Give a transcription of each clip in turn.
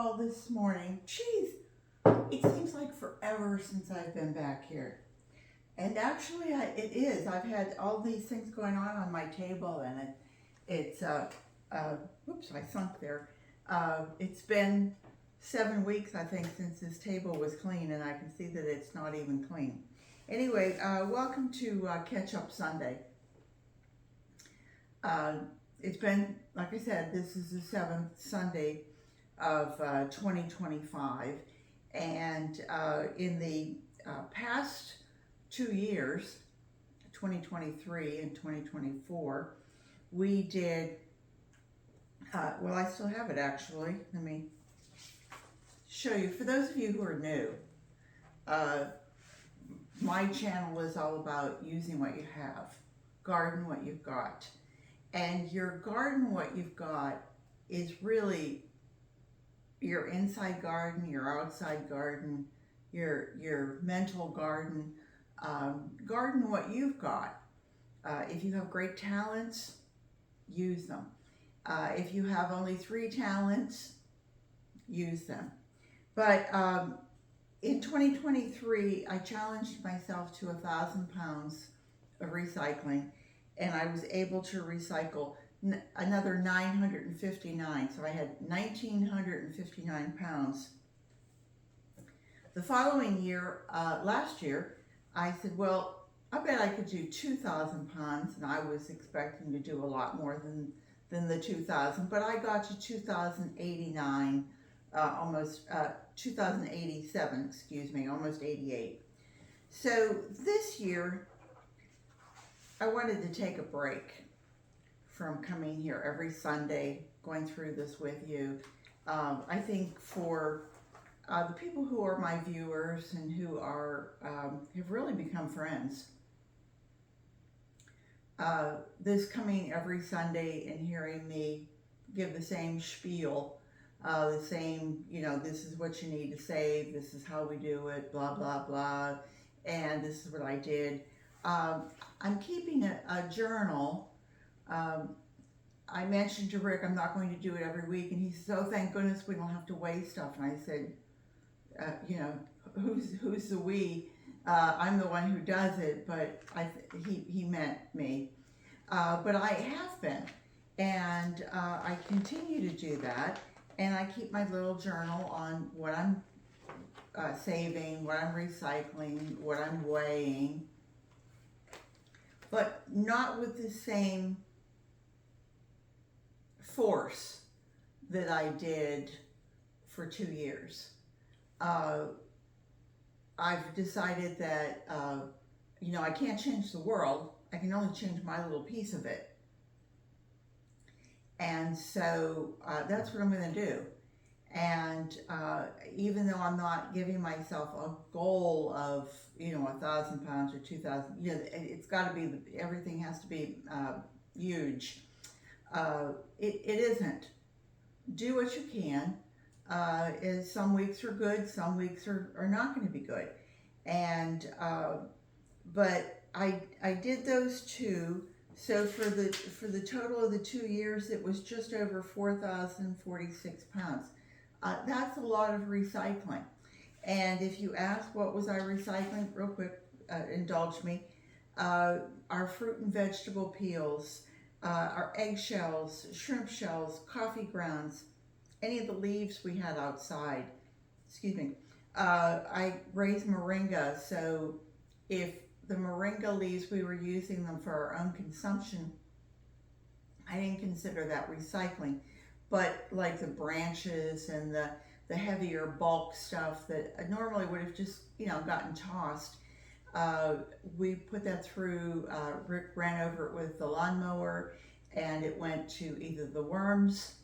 call this morning. Jeez, it seems like forever since I've been back here. And actually, it is. I've had all these things going on my table, and whoops, I sunk there. It's been 7 weeks, I think, since this table was clean, and I can see that it's not even clean. Anyway, welcome to Catch Up Sunday. It's been, like I said, this is the seventh Sunday of 2025, and in the past 2 years, 2023 and 2024, we did, well, I still have it actually. Let me show you. For those of you who are new, my channel is all about using what you have, garden what you've got. And your garden what you've got is really your inside garden, your outside garden, your mental garden. Garden what you've got. If you have great talents, use them. If you have only 3 talents, use them. But in 2023, I challenged myself to 1,000 pounds of recycling, and I was able to recycle another 959. So I had 1,959 pounds. The following year, last year, I said, well, I bet I could do 2,000 pounds, and I was expecting to do a lot more than the 2,000, but I got to 2,089, almost 2,087, excuse me, almost 88. So this year, I wanted to take a break from coming here every Sunday, going through this with you. I think for the people who are my viewers and who are have really become friends, this coming every Sunday and hearing me give the same spiel, the same, this is what you need to say, this is how we do it, blah, blah, blah, and this is what I did. I'm keeping a journal. I mentioned to Rick I'm not going to do it every week, and he says, oh, thank goodness we don't have to weigh stuff. And I said, who's the we? I'm the one who does it, but he meant me. But I have been, and I continue to do that, and I keep my little journal on what I'm saving, what I'm recycling, what I'm weighing, but not with the same force that I did for 2 years. I've decided that, I can't change the world. I can only change my little piece of it. And so that's what I'm going to do. And even though I'm not giving myself a goal of, 1,000 pounds or 2,000, it's got to be, everything has to be huge. It isn't. Do what you can. Some weeks are good, some weeks are not going to be good. And, but I did those 2. So for the total of the 2 years, it was just over 4,046 pounds. That's a lot of recycling. And if you ask what was I recycling, real quick, indulge me, our fruit and vegetable peels, our egg shells, shrimp shells, coffee grounds, any of the leaves we had outside. Excuse me. I raised moringa, so if the moringa leaves, we were using them for our own consumption, I didn't consider that recycling. But like the branches and the heavier bulk stuff that normally would have just, gotten tossed, we put that through, Rick ran over it with the lawnmower, and it went to either the worms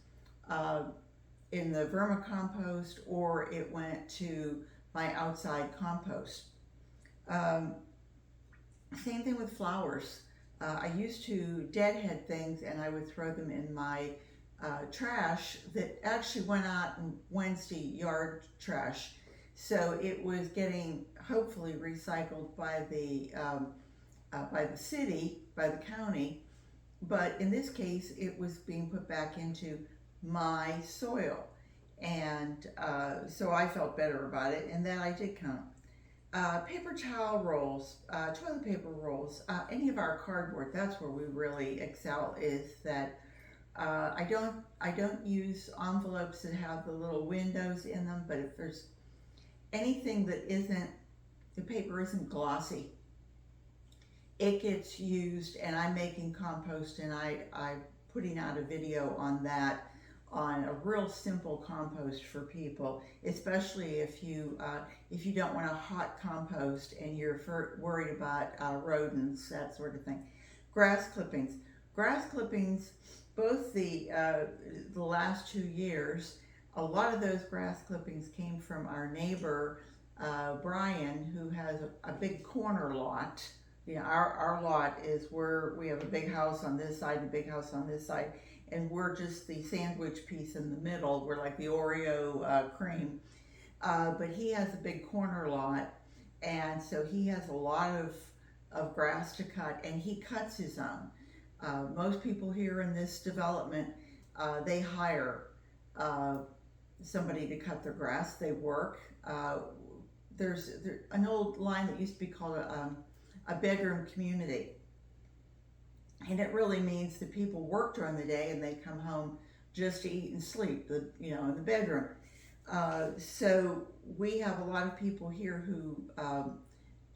in the vermicompost, or it went to my outside compost. Same thing with flowers. I used to deadhead things, and I would throw them in my trash that actually went out in Wednesday yard trash. So it was getting hopefully recycled by the city, by the county, but in this case it was being put back into my soil. And so I felt better about it, and then I did count. Paper towel rolls, toilet paper rolls, any of our cardboard. That's where we really excel. Is that I don't use envelopes that have the little windows in them. But if there's anything that isn't, the paper isn't glossy, it gets used. And I'm making compost, and I'm putting out a video on that, on a real simple compost for people, especially if you don't want a hot compost and you're worried about rodents, that sort of thing. Grass clippings, grass clippings. Both the last 2 years, a lot of those grass clippings came from our neighbor Brian, who has a big corner lot. Our lot is where we have a big house on this side and a big house on this side, and we're just the sandwich piece in the middle. We're like the Oreo cream. But he has a big corner lot, and so he has a lot of grass to cut, and he cuts his own. Most people here in this development, they hire somebody to cut their grass. They work. There's an old line that used to be called a bedroom community. And it really means that people work during the day and they come home just to eat and sleep, in the bedroom. So we have a lot of people here who,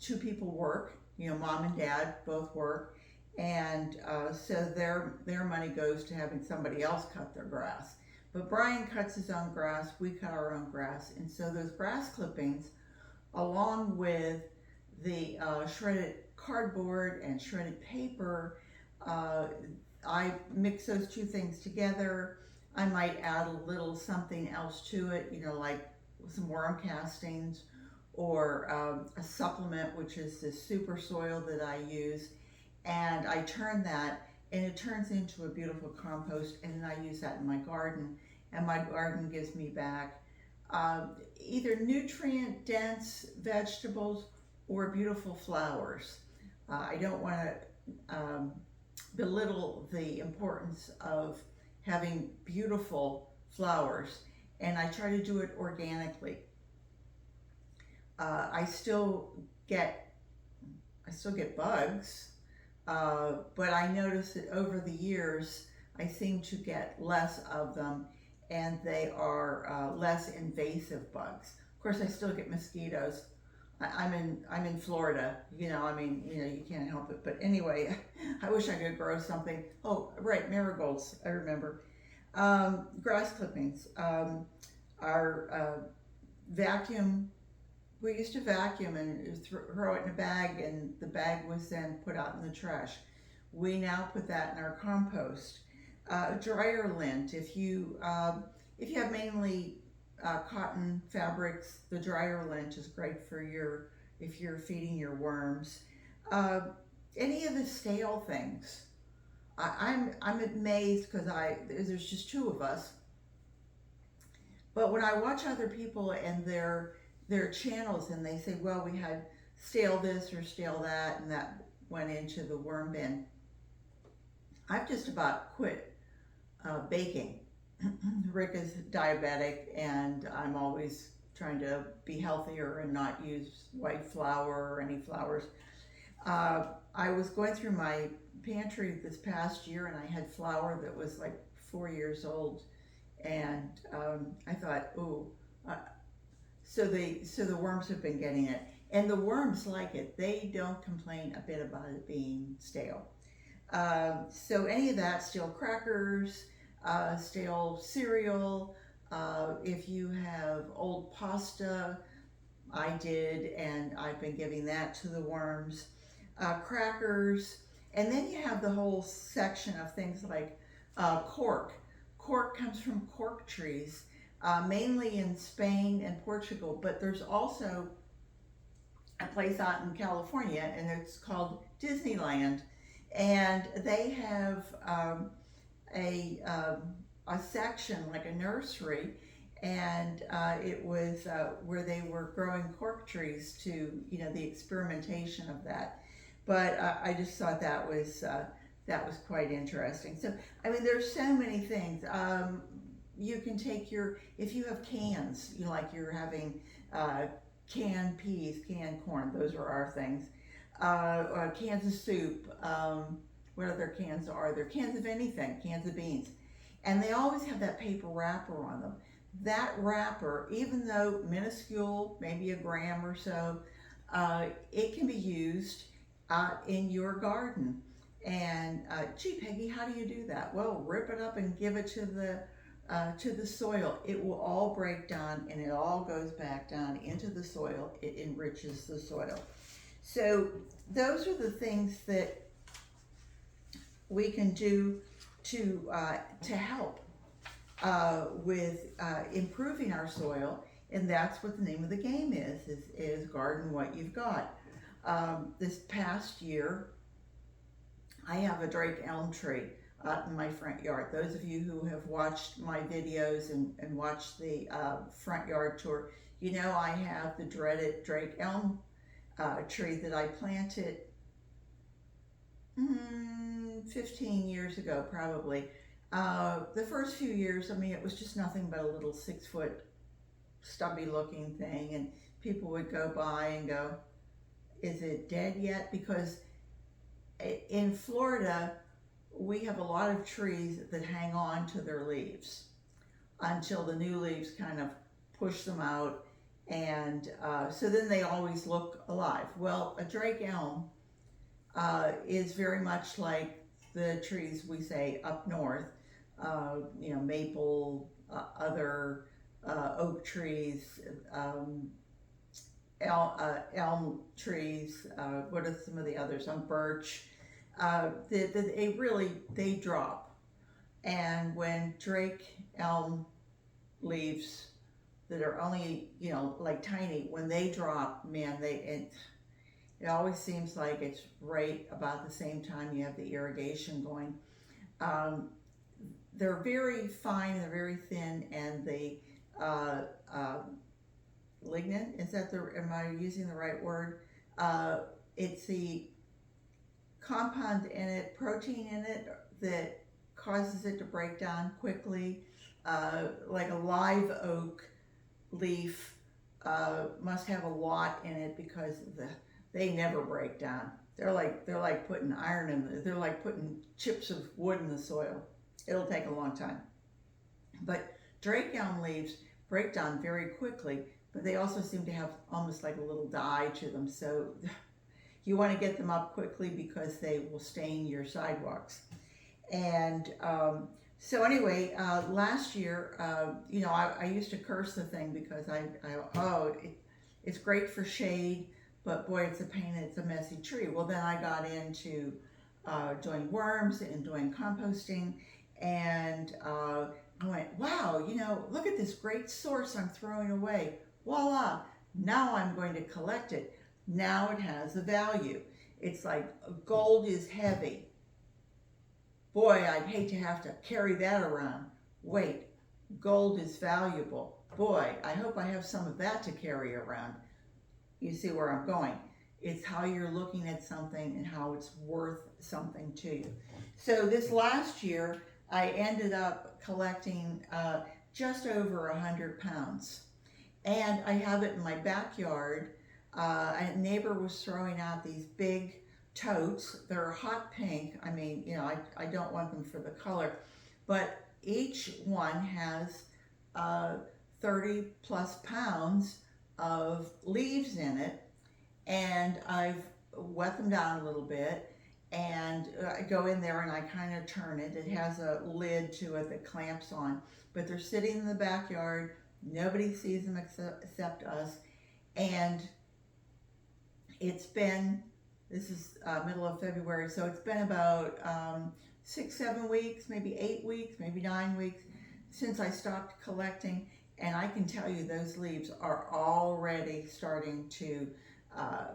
two people work, mom and dad both work. And so their money goes to having somebody else cut their grass. But Brian cuts his own grass, we cut our own grass. And so those grass clippings, along with the shredded cardboard and shredded paper, I mix those two things together. I might add a little something else to it, like some worm castings, or a supplement, which is the super soil that I use. And I turn that, and it turns into a beautiful compost, and then I use that in my garden, and my garden gives me back either nutrient dense vegetables or beautiful flowers. I don't want to belittle the importance of having beautiful flowers, and I try to do it organically. I still get bugs, but I notice that over the years I seem to get less of them, and they are less invasive bugs. Of course, I still get mosquitoes. I'm in Florida, you can't help it. But anyway, I wish I could grow something. Oh, right, marigolds, I remember. Grass clippings. Our vacuum, we used to vacuum and throw it in a bag, and the bag was then put out in the trash. We now put that in our compost. Dryer lint. If you have mainly cotton fabrics, the dryer lint is great for if you're feeding your worms. Any of the stale things, I'm amazed, because there's just two of us. But when I watch other people and their channels, and they say, well, we had stale this or stale that, and that went into the worm bin, I've just about quit baking. Rick is diabetic, and I'm always trying to be healthier and not use white flour or any flours. I was going through my pantry this past year, and I had flour that was like 4 years old, and I thought, so the worms have been getting it, and the worms like it. They don't complain a bit about it being stale. So any of that, stale crackers, stale cereal, if you have old pasta, I did, and I've been giving that to the worms. Crackers, and then you have the whole section of things like cork. Cork comes from cork trees, mainly in Spain and Portugal, but there's also a place out in California, and it's called Disneyland, and they have a section, like a nursery, and it was where they were growing cork trees to, the experimentation of that. But I just thought that was quite interesting. So, there's so many things. you can take your, if you have cans, you know, like you're having canned peas, canned corn, those are our things. Cans of soup, what other cans are there? Cans of anything, cans of beans. And they always have that paper wrapper on them. That wrapper, even though minuscule, maybe a gram or so, it can be used in your garden. And gee, Peggy, how do you do that? Well, rip it up and give it to the soil. It will all break down, and it all goes back down into the soil. It enriches the soil. So those are the things that we can do to help with improving our soil, and that's what the name of the game is garden what you've got. This past year, I have a Drake elm tree out in my front yard. Those of you who have watched my videos and watched the front yard tour, you know I have the dreaded Drake elm tree that I planted 15 years ago, probably. The first few years, I mean, it was just nothing but a little 6-foot stubby looking thing, and people would go by and go, is it dead yet? Because in Florida, we have a lot of trees that hang on to their leaves until the new leaves kind of push them out, and so then they always look alive. Well, a Drake elm is very much like the trees we say up north, you know, maple, other oak trees, elm trees, what are some of the others, birch, they drop. And when Drake elm leaves that are only, you know, like tiny, when they drop, man, it always seems like it's right about the same time you have the irrigation going. They're very fine, they're very thin, and the lignin, am I using the right word? It's the compound in it, protein in it, that causes it to break down quickly. Like a live oak leaf must have a lot in it because they never break down. They're like putting iron in. They're like putting chips of wood in the soil. It'll take a long time. But Drake elm leaves break down very quickly, but they also seem to have almost like a little dye to them. So you want to get them up quickly because they will stain your sidewalks. And so anyway, last year, you know, I used to curse the thing because it's great for shade, but boy, it's a pain, it's a messy tree. Well, then I got into doing worms and doing composting, and I went, wow, you know, look at this great source I'm throwing away. Voila, now I'm going to collect it. Now it has a value. It's like gold is heavy. Boy, I'd hate to have to carry that around. Wait, gold is valuable. Boy, I hope I have some of that to carry around. You see where I'm going. It's how you're looking at something and how it's worth something to you. So this last year, I ended up collecting just over 100 pounds. And I have it in my backyard. A neighbor was throwing out these big totes. They're hot pink. I mean, you know, I don't want them for the color, but each one has 30 plus pounds of leaves in it, and I've wet them down a little bit, and I go in there and I kind of turn it. It has a lid to it that clamps on, but they're sitting in the backyard. Nobody sees them except us, and this is middle of February, so it's been about 6-7 weeks, maybe 8 weeks, maybe 9 weeks since I stopped collecting, and I can tell you those leaves are already starting to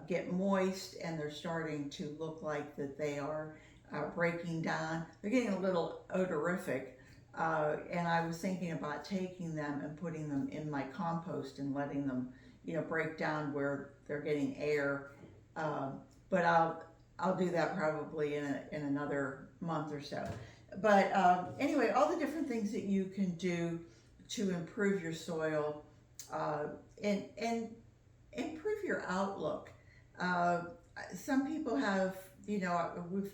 get moist, and they're starting to look like that they are breaking down. They're getting a little odorific, and I was thinking about taking them and putting them in my compost and letting them, you know, break down where they're getting air. But I'll do that probably in another month or so. But anyway, all the different things that you can do to improve your soil, and improve your outlook. Uh, some people have,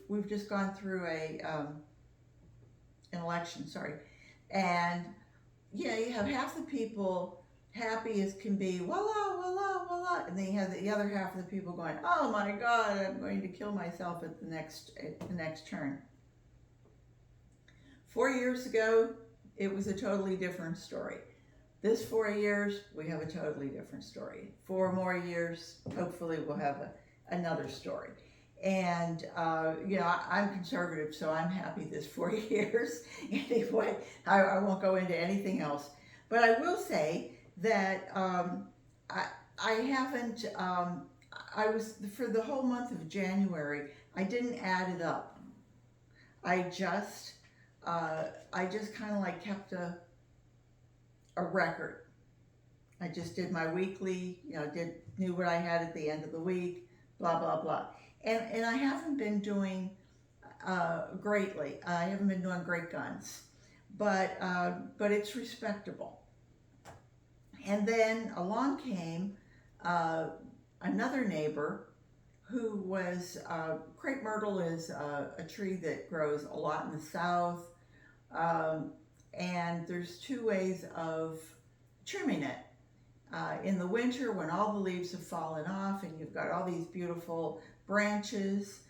we've just gone through an election, sorry, and you have half the people happy as can be, voila, voila, voila, and then you have the other half of the people going, oh my God, I'm going to kill myself at the next turn. 4 years ago, it was a totally different story. This 4 years, we have a totally different story. 4 more years, hopefully, we'll have another story. And, I'm conservative, so I'm happy this 4 years. Anyway, I won't go into anything else. But I will say that I haven't, I was, for the whole month of January, I didn't add it up. I just, I just kind of like kept a record. I just did my weekly, knew what I had at the end of the week, blah, blah, blah. And I haven't been doing greatly. I haven't been doing great guns, but it's respectable. And then along came another neighbor who was, crepe myrtle is a tree that grows a lot in the south. And there's two ways of trimming it. In the winter, when all the leaves have fallen off and you've got all these beautiful branches,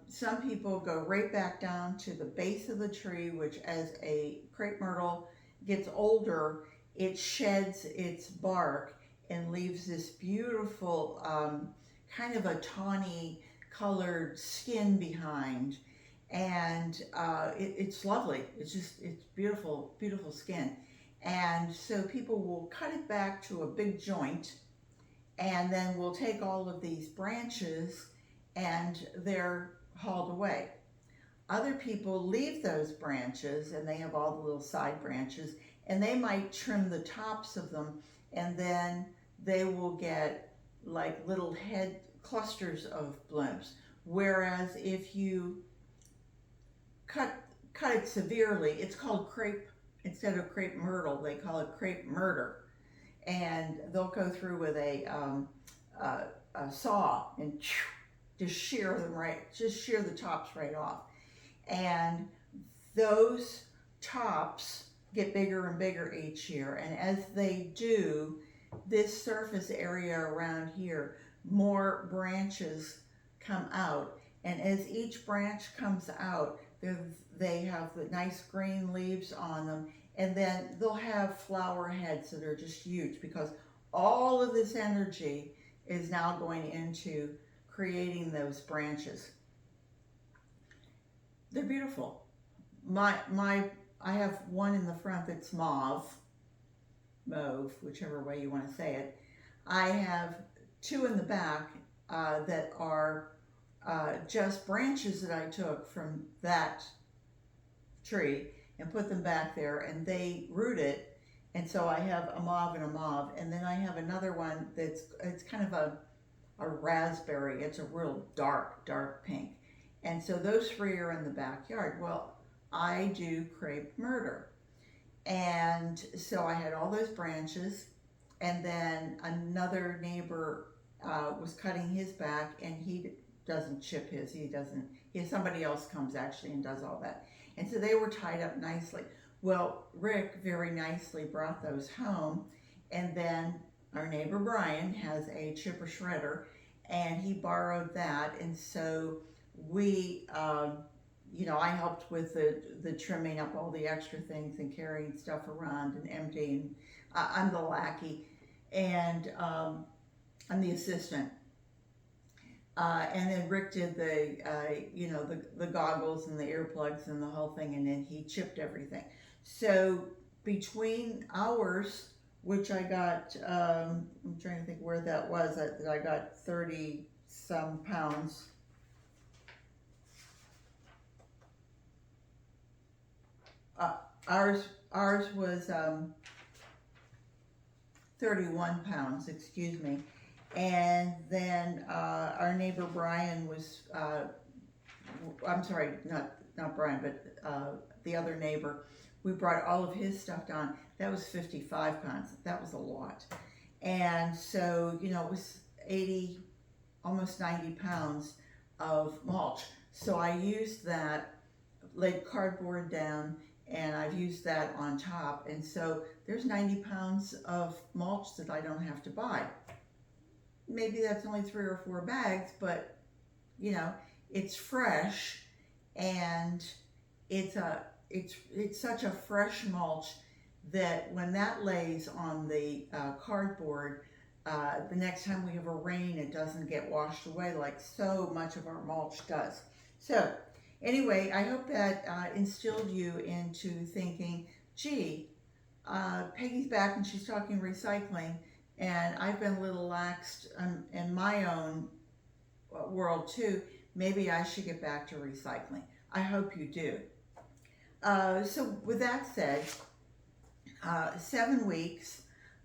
some people go right back down to the base of the tree, which as a crepe myrtle gets older, it sheds its bark and leaves this beautiful kind of a tawny colored skin behind. And it's lovely. It's beautiful, beautiful skin. And so people will cut it back to a big joint, and then we'll take all of these branches and they're hauled away. Other people leave those branches and they have all the little side branches, and they might trim the tops of them, and then they will get like little head clusters of blooms. Whereas if you cut it severely, it's called crepe. Instead of crepe myrtle, they call it crepe murder, and they'll go through with a saw and just shear the tops right off. And those tops get bigger and bigger each year, and as they do, this surface area around here, more branches come out, and as each branch comes out, they have the nice green leaves on them, and then they'll have flower heads that are just huge, because all of this energy is now going into creating those branches. They're beautiful. I have one in the front that's mauve, whichever way you want to say it. I have two in the back that are just branches that I took from that tree and put them back there, and they root it, and so I have a mauve and a mauve. And then I have another one it's kind of a raspberry. It's a real dark pink. And so those three are in the backyard. Well, I do crepe murder, and so I had all those branches, and then another neighbor was cutting his back, and he doesn't chip his. Somebody else comes actually and does all that. And so they were tied up nicely. Well, Rick very nicely brought those home, and then our neighbor Brian has a chipper shredder, and he borrowed that, and so we, I helped with the trimming up all the extra things and carrying stuff around and emptying. I'm the lackey, and I'm the assistant. And then Rick did the goggles and the earplugs and the whole thing, and then he chipped everything. So between ours, which I got, I'm trying to think where that was, I got 30 some pounds. Ours was 31 pounds, excuse me. And then our neighbor Brian was, I'm sorry, not Brian, but the other neighbor we brought all of his stuff down. That was 55 pounds. That was a lot. And so, it was 80, almost 90 pounds of mulch. So I used that, laid cardboard down, and I've used that on top. And so there's 90 pounds of mulch that I don't have to buy. Maybe that's only 3 or 4 bags, but it's fresh, and it's such a fresh mulch that when that lays on the cardboard, the next time we have a rain, it doesn't get washed away like so much of our mulch does. So anyway, I hope that instilled you into thinking, gee, Peggy's back and she's talking recycling, and I've been a little laxed in my own world too. Maybe I should get back to recycling. I hope you do. So with that said, 7 weeks,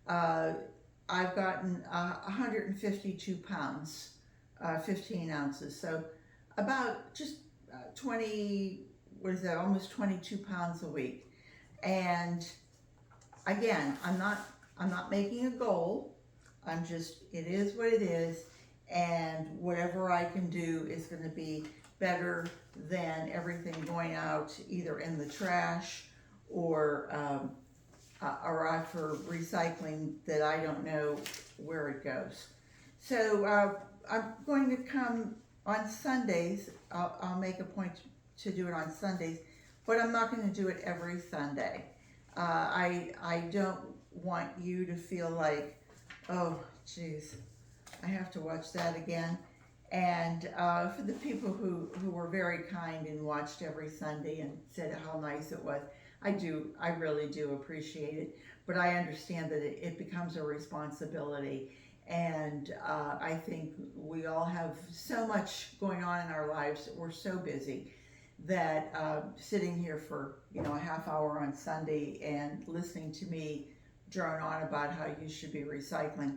I've gotten 152 pounds, 15 ounces. So about just 20, what is that, almost 22 pounds a week. And again, I'm not making a goal. It is what it is. And whatever I can do is going to be better than everything going out either in the trash or out for recycling that I don't know where it goes. So I'm going to come on Sundays. I'll make a point to do it on Sundays, but I'm not going to do it every Sunday. I don't want you to feel like, oh, geez, I have to watch that again. And for the people who were very kind and watched every Sunday and said how nice it was, I really do appreciate it. But I understand that it becomes a responsibility. And I think we all have so much going on in our lives. We're so busy that sitting here for a half hour on Sunday and listening to me drone on about how you should be recycling,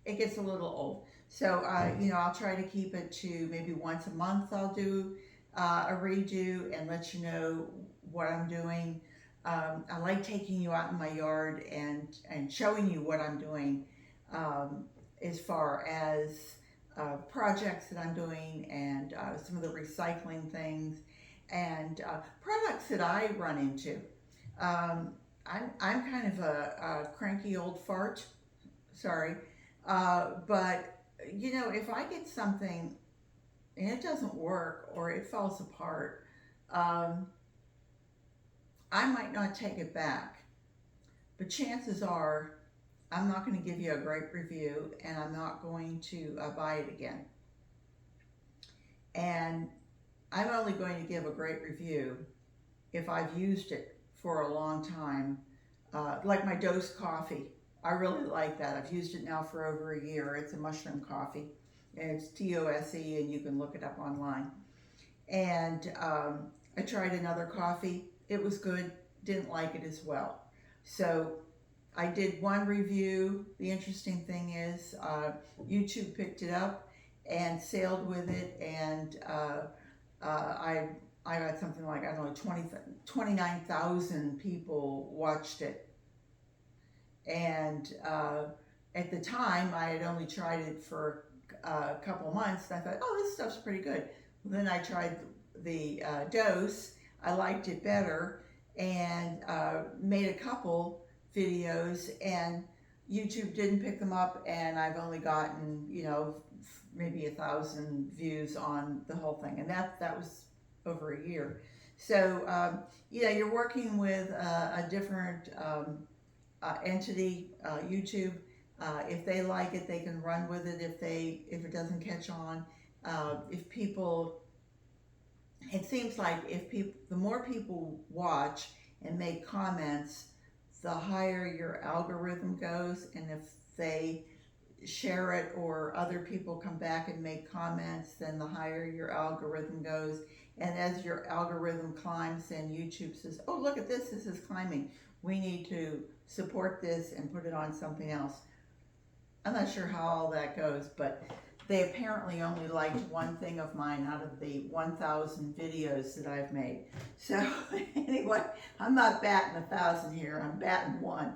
it gets a little old. So I'll try to keep it to maybe once a month. I'll do a redo and let you know what I'm doing. I like taking you out in my yard and showing you what I'm doing as far as projects that I'm doing and some of the recycling things and products that I run into. I'm kind of a cranky old fart, sorry, but if I get something and it doesn't work or it falls apart, I might not take it back, but chances are I'm not going to give you a great review and I'm not going to buy it again. And I'm only going to give a great review if I've used it for a long time, like my Dose coffee. I really like that. I've used it now for over a year. It's a mushroom coffee, and it's TOSE, and you can look it up online. And I tried another coffee. It was good. Didn't like it as well. So I did one review. The interesting thing is YouTube picked it up and sailed with it, and I got something like, 29,000 people watched it. And at the time, I had only tried it for a couple months, and I thought, oh, this stuff's pretty good. Then I tried the Dose. I liked it better, and made a couple videos, and YouTube didn't pick them up, and I've only gotten, maybe 1,000 views on the whole thing, and that was over a year. So, you're working with a different entity, YouTube. If they like it, they can run with it. If it doesn't catch on, it seems like the more people watch and make comments, the higher your algorithm goes. And if they share it or other people come back and make comments, then the higher your algorithm goes. And as your algorithm climbs, then YouTube says, oh, look at this is climbing. We need to support this and put it on something else. I'm not sure how all that goes, but they apparently only liked one thing of mine out of the 1,000 videos that I've made. So anyway, I'm not batting 1,000 here, I'm batting one.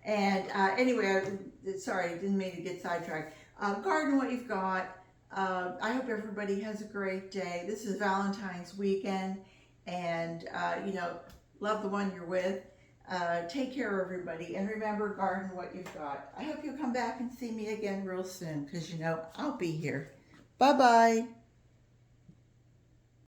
And anyway, sorry, I didn't mean to get sidetracked. Garden what you've got. I hope everybody has a great day. This is Valentine's weekend, and love the one you're with. Take care, everybody, and remember, garden what you've got. I hope you'll come back and see me again real soon, because I'll be here. Bye-bye.